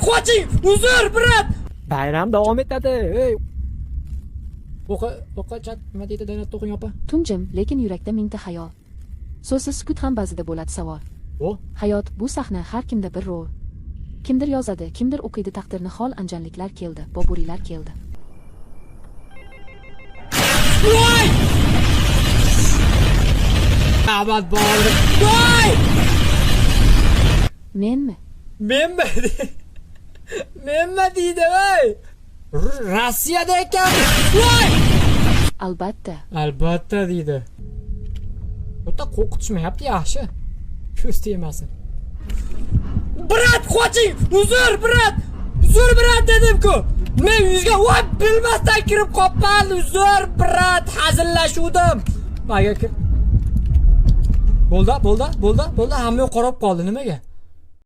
qoching! Uzr, brat! Bayram davom etadi. Ey, O'qa chat nima deydi Danat o'qing opa? Tun jim, lekin yurakda mingta xayol. So'zsiz sukut ham ba'zida bo'ladi savol. O, Hayot bu sahna har kimda bir rol. Kimdir yozadi, kimdir o'qiydi taqdirni hol anjanliklar keldi, boburiylar keldi. voy! Abad bo'ldi. Voy! Menmi? Menmi? Menmi deydi, voy! Rossiyada ekan. Voy! Albatta. Albatta deydi. O'ta qo'rqitishmayapti, yaxshi. Ko'z tegmasin. Brat, qoching! Uzr, brat! Uzr, brat dedim-ku. Men yuzga voy bilmasdan kirib qopman. Uzr, brat, hazillashuvdim. Bo'ldi. Hamma qarab qoldi nimaga?